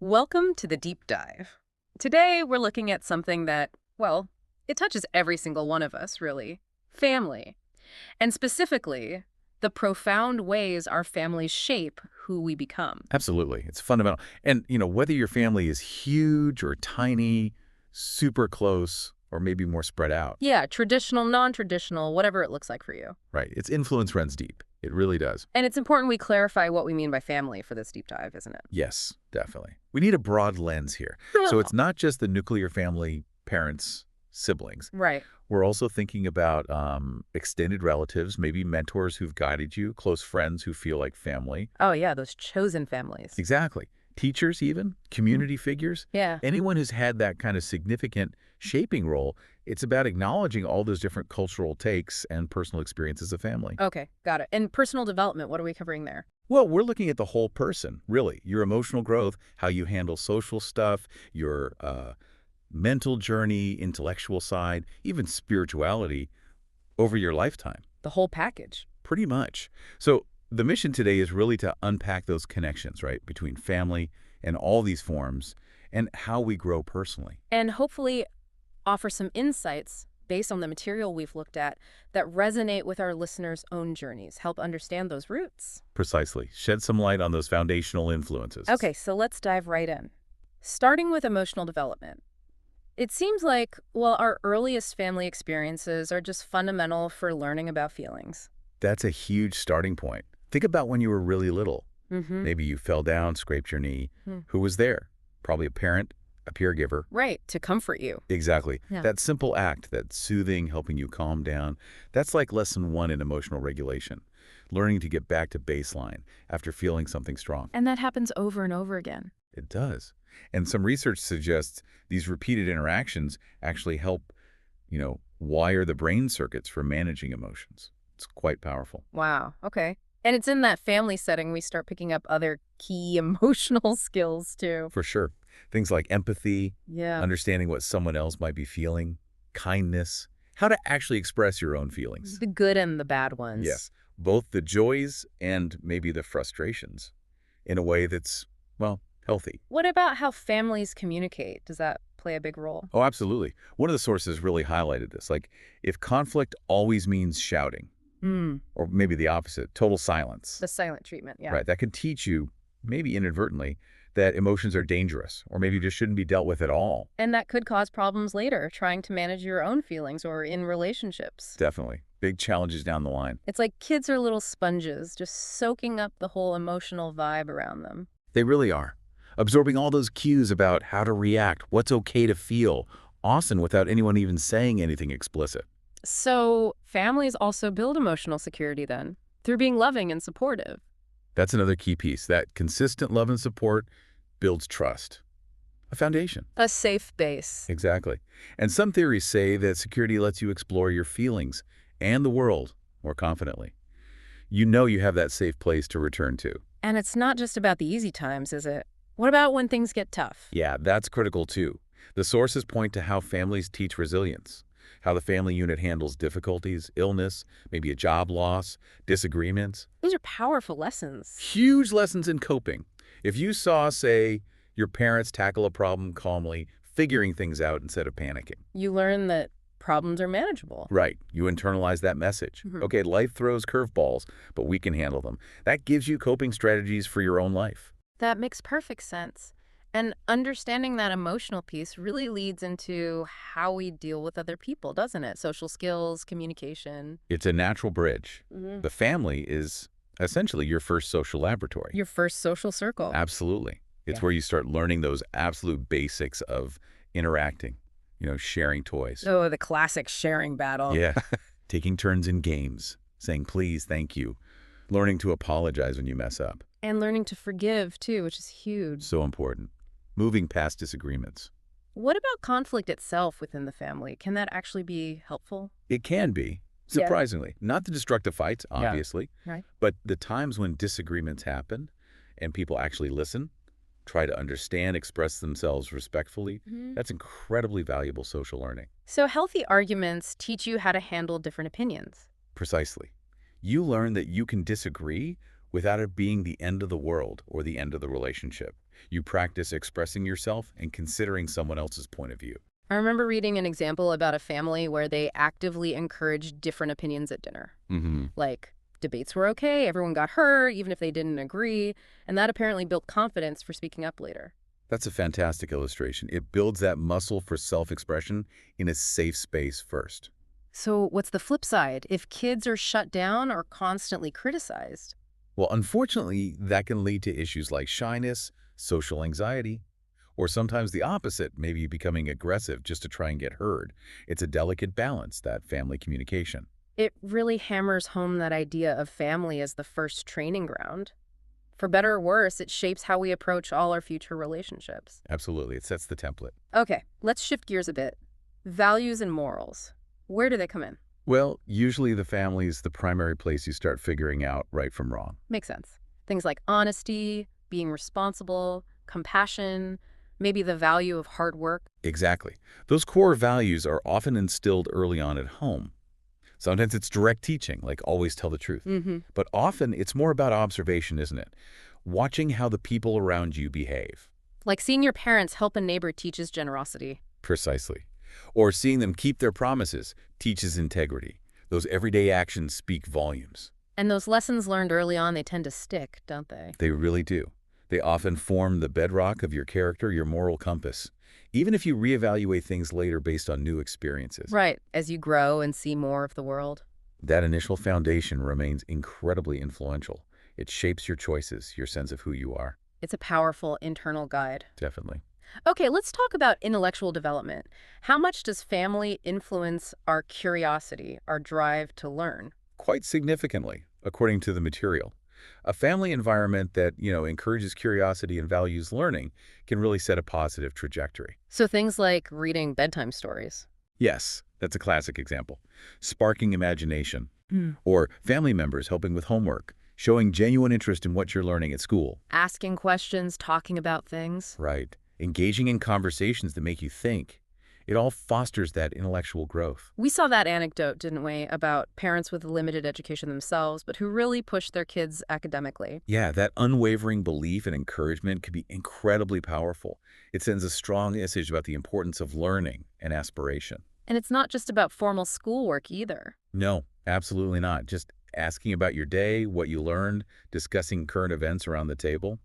Welcome to the deep dive. Today, we're looking at something that, well, it touches every single one of us, really. Family. And specifically, the profound ways our families shape who we become. Absolutely. It's fundamental. And, whether your family is huge or tiny, super close, or maybe more spread out. Yeah, traditional, non-traditional, whatever it looks like for you. Right. Its influence runs deep. It really does. And it's important we clarify what we mean by family for this deep dive, isn't it? Yes, definitely. We need a broad lens here. So it's not just the nuclear family, parents, siblings. Right. We're also thinking about extended relatives, maybe mentors who've guided you, close friends who feel like family. Oh, yeah, those chosen families. Exactly. Teachers even, community figures. Yeah. Anyone who's had that kind of significant shaping role, it's about acknowledging all those different cultural takes and personal experiences of family. Okay, got it. And personal development, what are we covering there? Well, we're looking at the whole person, really. Your emotional growth, how you handle social stuff, your mental journey, intellectual side, even spirituality over your lifetime. The whole package. Pretty much. So the mission today is really to unpack those connections, right, between family and all these forms and how we grow personally. And hopefully offer some insights based on the material we've looked at that resonate with our listeners' own journeys, help understand those roots. Precisely. Shed some light on those foundational influences. Okay, so let's dive right in. Starting with emotional development. It seems like, well, our earliest family experiences are just fundamental for learning about feelings. That's a huge starting point. Think about when you were really little. Mm-hmm. Maybe you fell down, scraped your knee. Who was there? Probably a parent, a caregiver. Right, to comfort you. Exactly. Yeah. That simple act, that soothing, helping you calm down, that's like lesson 1 in emotional regulation. Learning to get back to baseline after feeling something strong. And that happens over and over again. It does. And some research suggests these repeated interactions actually help, wire the brain circuits for managing emotions. It's quite powerful. Wow, okay. And it's in that family setting we start picking up other key emotional skills, too. For sure. Things like empathy, Yeah. understanding what someone else might be feeling, kindness, how to actually express your own feelings. The good and the bad ones. Yes, both the joys and maybe the frustrations in a way that's, well, healthy. What about how families communicate? Does that play a big role? Oh, absolutely. One of the sources really highlighted this. Like, if conflict always means shouting, or maybe the opposite, total silence. The silent treatment, yeah. Right, that could teach you, maybe inadvertently, that emotions are dangerous, or maybe just shouldn't be dealt with at all. And that could cause problems later, trying to manage your own feelings or in relationships. Definitely. Big challenges down the line. It's like kids are little sponges, just soaking up the whole emotional vibe around them. They really are. Absorbing all those cues about how to react, what's okay to feel, often without anyone even saying anything explicit. So families also build emotional security then, through being loving and supportive. That's another key piece. That consistent love and support builds trust. A foundation. A safe base. Exactly. And some theories say that security lets you explore your feelings and the world more confidently. You know you have that safe place to return to. And it's not just about the easy times, is it? What about when things get tough? Yeah, that's critical too. The sources point to how families teach resilience, how the family unit handles difficulties, illness, maybe a job loss, disagreements. These are powerful lessons. Huge lessons in coping. If you saw, say, your parents tackle a problem calmly, figuring things out instead of panicking. You learn that problems are manageable. Right. You internalize that message. Okay, life throws curveballs, but we can handle them. That gives you coping strategies for your own life. That makes perfect sense. And understanding that emotional piece really leads into how we deal with other people, doesn't it? Social skills, communication. It's a natural bridge. The family is essentially your first social laboratory. Your first social circle. Absolutely. It's where you start learning those absolute basics of interacting, sharing toys. Oh, the classic sharing battle. Yeah. Taking turns in games, saying please, thank you, learning to apologize when you mess up. And learning to forgive, too, which is huge. So important. Moving past disagreements. What about conflict itself within the family? Can that actually be helpful? It can be, surprisingly. Not the destructive fights, obviously, Right. but the times when disagreements happen and people actually listen, try to understand, express themselves respectfully, that's incredibly valuable social learning. So healthy arguments teach you how to handle different opinions. Precisely. You learn that you can disagree without it being the end of the world or the end of the relationship. You practice expressing yourself and considering someone else's point of view. I remember reading an example about a family where they actively encouraged different opinions at dinner. Mm-hmm. Like, debates were okay, everyone got heard, even if they didn't agree, and that apparently built confidence for speaking up later. That's a fantastic illustration. It builds that muscle for self-expression in a safe space first. So what's the flip side? If kids are shut down or constantly criticized? Well, unfortunately, that can lead to issues like shyness, social anxiety, or sometimes the opposite, maybe becoming aggressive just to try and get heard. It's a delicate balance, that family communication. It really hammers home that idea of family as the first training ground. For better or worse, it shapes how we approach all our future relationships. Absolutely. It sets the template. Okay, let's shift gears a bit. Values and morals. Where do they come in? Well, usually the family is the primary place you start figuring out right from wrong. Makes sense. Things like honesty, being responsible, compassion, maybe the value of hard work. Exactly. Those core values are often instilled early on at home. Sometimes it's direct teaching, like always tell the truth. But often it's more about observation, isn't it? Watching how the people around you behave. Like seeing your parents help a neighbor teaches generosity. Precisely. Or seeing them keep their promises teaches integrity. Those everyday actions speak volumes. And those lessons learned early on, they tend to stick, don't they? They really do. They often form the bedrock of your character, your moral compass, even if you reevaluate things later based on new experiences. Right, as you grow and see more of the world. That initial foundation remains incredibly influential. It shapes your choices, your sense of who you are. It's a powerful internal guide. Definitely. Okay, let's talk about intellectual development. How much does family influence our curiosity, our drive to learn? Quite significantly, according to the material. A family environment that, encourages curiosity and values learning can really set a positive trajectory. So things like reading bedtime stories. Yes, that's a classic example. Sparking imagination. Mm. Or family members helping with homework, showing genuine interest in what you're learning at school. Asking questions, talking about things. Right. Engaging in conversations that make you think. It all fosters that intellectual growth. We saw that anecdote, didn't we, about parents with limited education themselves, but who really pushed their kids academically. Yeah, that unwavering belief and encouragement can be incredibly powerful. It sends a strong message about the importance of learning and aspiration. And it's not just about formal schoolwork either. No, absolutely not. Just asking about your day, what you learned, discussing current events around the table.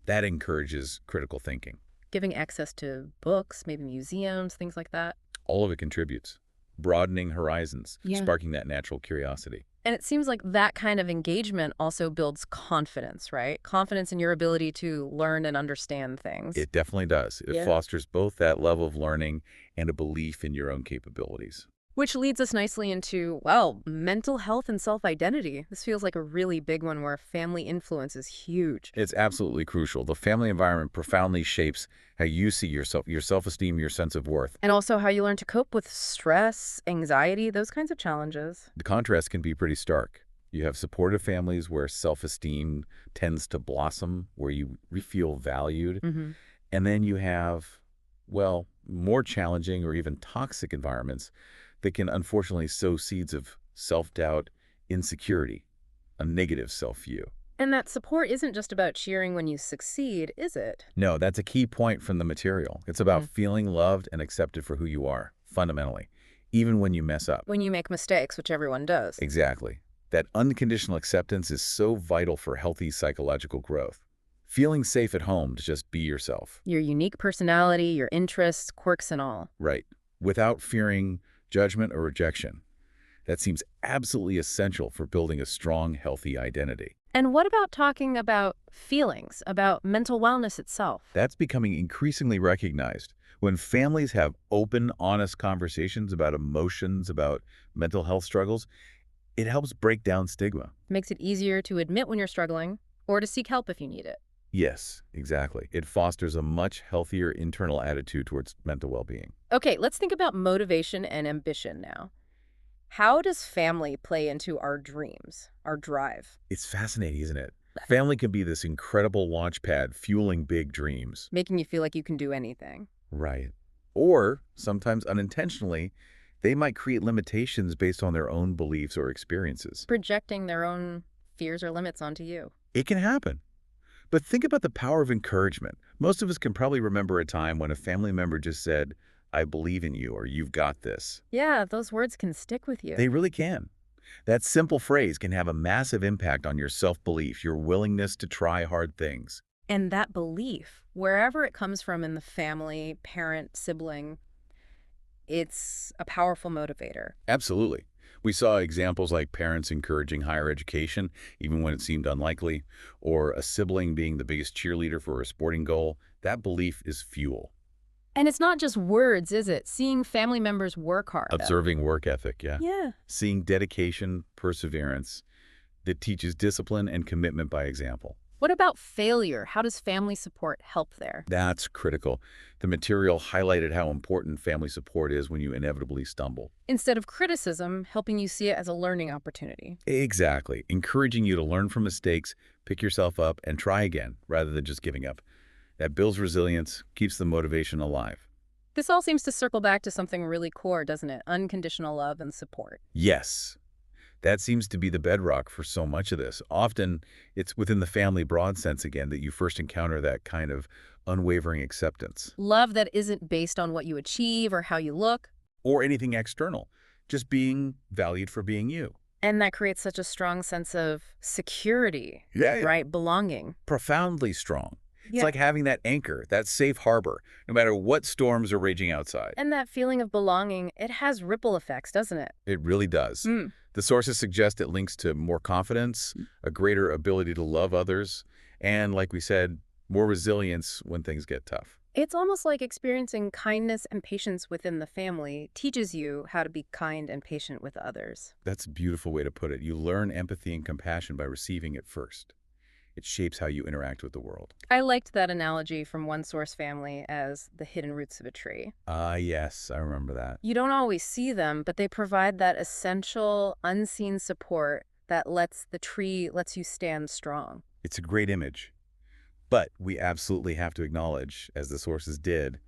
That encourages critical thinking. Giving access to books, maybe museums, things like that. All of it contributes. Broadening horizons, Yeah. sparking that natural curiosity. And it seems like that kind of engagement also builds confidence, right? Confidence in your ability to learn and understand things. It definitely does. It Yeah. fosters both that level of learning and a belief in your own capabilities. Which leads us nicely into, well, mental health and self-identity. This feels like a really big one where family influence is huge. It's absolutely crucial. The family environment profoundly shapes how you see yourself, your self-esteem, your sense of worth. And also how you learn to cope with stress, anxiety, those kinds of challenges. The contrast can be pretty stark. You have supportive families where self-esteem tends to blossom, where you feel valued. And then you have, well, more challenging or even toxic environments that can unfortunately sow seeds of self-doubt, insecurity, a negative self-view. And that support isn't just about cheering when you succeed, is it? No, that's a key point from the material. It's about feeling loved and accepted for who you are, fundamentally, even when you mess up. When you make mistakes, which everyone does. Exactly. That unconditional acceptance is so vital for healthy psychological growth. Feeling safe at home to just be yourself. Your unique personality, your interests, quirks and all. Right. Without fearing judgment or rejection. That seems absolutely essential for building a strong, healthy identity. And what about talking about feelings, about mental wellness itself? That's becoming increasingly recognized. When families have open, honest conversations about emotions, about mental health struggles, it helps break down stigma. Makes it easier to admit when you're struggling or to seek help if you need it. Yes, exactly. It fosters a much healthier internal attitude towards mental well-being. Okay, let's think about motivation and ambition now. How does family play into our dreams, our drive? It's fascinating, isn't it? Family can be this incredible launch pad fueling big dreams. Making you feel like you can do anything. Right. Or, sometimes unintentionally, they might create limitations based on their own beliefs or experiences. Projecting their own fears or limits onto you. It can happen. But think about the power of encouragement. Most of us can probably remember a time when a family member just said, I believe in you, or you've got this. Yeah, those words can stick with you. They really can. That simple phrase can have a massive impact on your self-belief, your willingness to try hard things. And that belief, wherever it comes from in the family, parent, sibling, it's a powerful motivator. Absolutely. We saw examples like parents encouraging higher education, even when it seemed unlikely, or a sibling being the biggest cheerleader for a sporting goal. That belief is fuel. And it's not just words, is it? Seeing family members work hard. Observing work ethic, yeah. Yeah. Seeing dedication, perseverance that teaches discipline and commitment by example. What about failure? How does family support help there? That's critical. The material highlighted how important family support is when you inevitably stumble. Instead of criticism, helping you see it as a learning opportunity. Exactly. Encouraging you to learn from mistakes, pick yourself up, and try again, rather than just giving up. That builds resilience, keeps the motivation alive. This all seems to circle back to something really core, doesn't it? Unconditional love and support. Yes. That seems to be the bedrock for so much of this. Often, it's within the family broad sense again that you first encounter that kind of unwavering acceptance. Love that isn't based on what you achieve or how you look. Or anything external. Just being valued for being you. And that creates such a strong sense of security, right? Belonging. Profoundly strong. It's Yeah. like having that anchor, that safe harbor, no matter what storms are raging outside. And that feeling of belonging, it has ripple effects, doesn't it? It really does. The sources suggest it links to more confidence, a greater ability to love others, and, like we said, more resilience when things get tough. It's almost like experiencing kindness and patience within the family teaches you how to be kind and patient with others. That's a beautiful way to put it. You learn empathy and compassion by receiving it first. It shapes how you interact with the world. I liked that analogy from one source family as the hidden roots of a tree. Ah, yes, I remember that. You don't always see them, but they provide that essential, unseen support that lets you stand strong. It's a great image. But we absolutely have to acknowledge, as the sources did,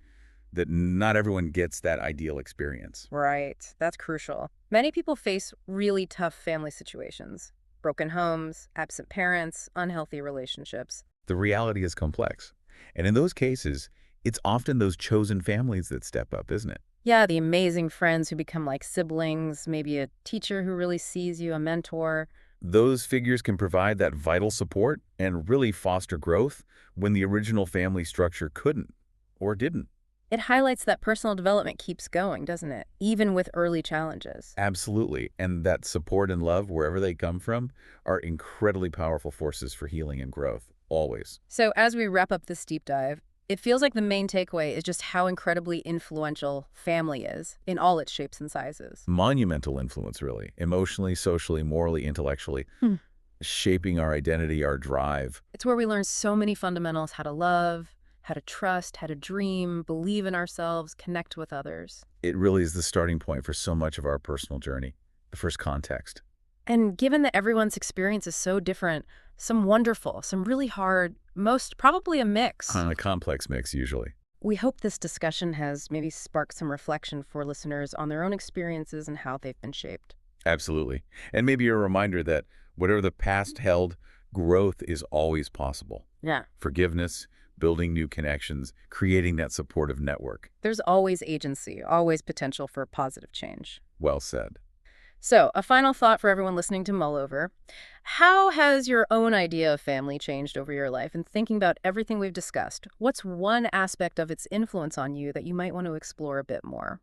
that not everyone gets that ideal experience. Right. That's crucial. Many people face really tough family situations. Broken homes, absent parents, unhealthy relationships. The reality is complex. And in those cases, it's often those chosen families that step up, isn't it? Yeah, the amazing friends who become like siblings, maybe a teacher who really sees you, a mentor. Those figures can provide that vital support and really foster growth when the original family structure couldn't or didn't. It highlights that personal development keeps going, doesn't it? Even with early challenges. Absolutely. And that support and love, wherever they come from, are incredibly powerful forces for healing and growth, always. So as we wrap up this deep dive, it feels like the main takeaway is just how incredibly influential family is in all its shapes and sizes. Monumental influence, really. Emotionally, socially, morally, intellectually. Shaping our identity, our drive. It's where we learn so many fundamentals: how to love, how to trust, how to dream, believe in ourselves, connect with others. It really is the starting point for so much of our personal journey, the first context. And given that everyone's experience is so different, some wonderful, some really hard, most probably a mix. A complex mix, usually. We hope this discussion has maybe sparked some reflection for listeners on their own experiences and how they've been shaped. Absolutely. And maybe a reminder that whatever the past held, growth is always possible. Yeah. Forgiveness, building new connections, creating that supportive network. There's always agency, always potential for positive change. Well said. So, a final thought for everyone listening to mull over. How has your own idea of family changed over your life? And thinking about everything we've discussed, what's one aspect of its influence on you that you might want to explore a bit more?